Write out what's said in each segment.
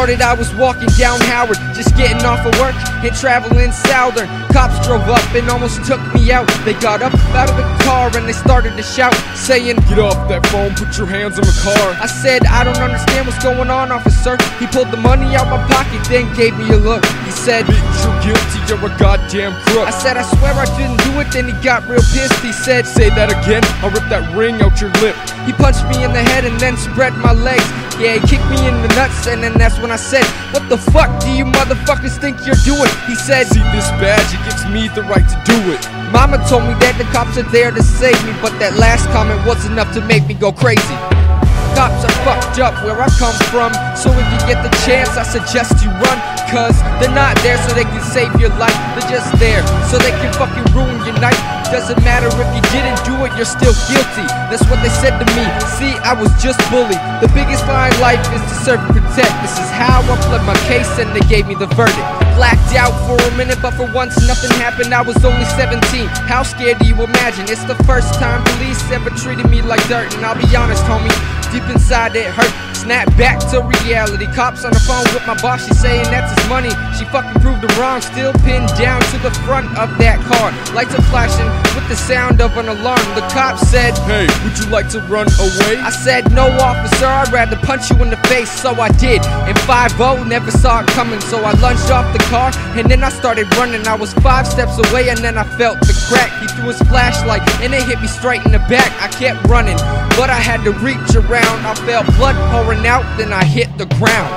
started, I was walking down Howard, just getting off of work and traveling southern. Cops drove up and almost took me out. They got up out of the car and they started to shout, saying, "Get off that phone, put your hands on the car." I said, "I don't understand what's going on, officer." He pulled the money out my pocket, then gave me a look. He said, "Bitch, you're guilty, you're a goddamn crook." I said, "I swear I didn't do it." Then he got real pissed. He said, "Say that again, I'll rip that ring out your lip." He punched me in the head and then spread my legs. Yeah, he kicked me in the nuts, and then that's when I said, "What the fuck do you motherfuckers think you're doing?" He said, "See this badge, it gives me the right to do it." Mama told me that the cops are there to save me, but that last comment was enough to make me go crazy. Cops are fucked up where I come from, so if you get the chance, I suggest you run. Cause they're not there so they can save your life, they're just there so they can fucking ruin your night. Doesn't matter if you didn't do it, you're still guilty. That's what they said to me. See, I was just bullied. The biggest lie in life is to serve and protect. This is how I pled my case and they gave me the verdict. Blacked out for a minute, but for once nothing happened. I was only 17. How scared do you imagine? It's the first time police ever treated me like dirt. And I'll be honest, homie, deep inside it hurt. Snap back to reality. Cops on the phone with my boss, she's saying that's his money. She fucking proved her wrong, still pinned down to the front of that car. Lights are flashing with the sound of an alarm. The cop said, "Hey, would you like to run away?" I said, "No, officer, I'd rather punch you in the face." So I did, and 5-0 never saw it coming. So I lunged off the car, and then I started running. I was 5 steps away, and then I felt the crack. He threw his flashlight, and it hit me straight in the back. I kept running, but I had to reach around. I felt blood pouring out, then I hit the ground.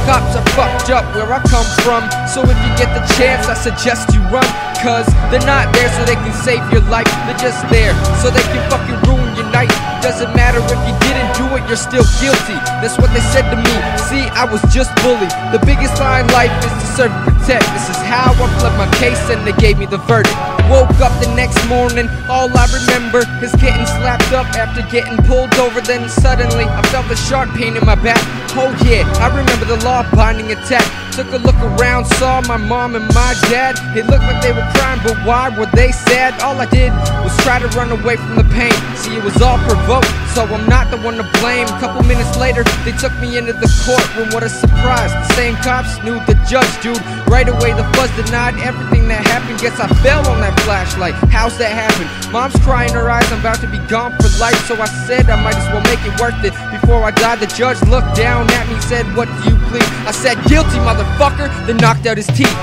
Cops are fucked up where I come from, so if you get the chance, I suggest you run. Cause they're not there so they can save your life, they're just there so they can fucking ruin your night. Doesn't matter if you didn't do it, you're still guilty. That's what they said to me. See, I was just bullied. The biggest lie in life is to serve and protect. This is how I pled my case and they gave me the verdict. Woke up the next morning, all I remember is getting slapped up after getting pulled over. Then suddenly I felt a sharp pain in my back. Oh yeah, I remember the law-abiding attack. Took a look around, saw my mom and my dad. It looked like they were crying, but why were they sad? All I did was try to run away from the pain. See, it was all provoked, so I'm not the one to blame. A couple minutes later, they took me into the courtroom. What a surprise, the same cops knew the judge, dude. Right away the fuzz denied everything that happened. Guess I fell on that flashlight. How's that happen? Mom's crying her eyes, I'm about to be gone for life. So I said I might as well make it worth it. Before I died, the judge looked down at me, said, "What do you plead?" I said, "Guilty, motherfucker," then knocked out his teeth.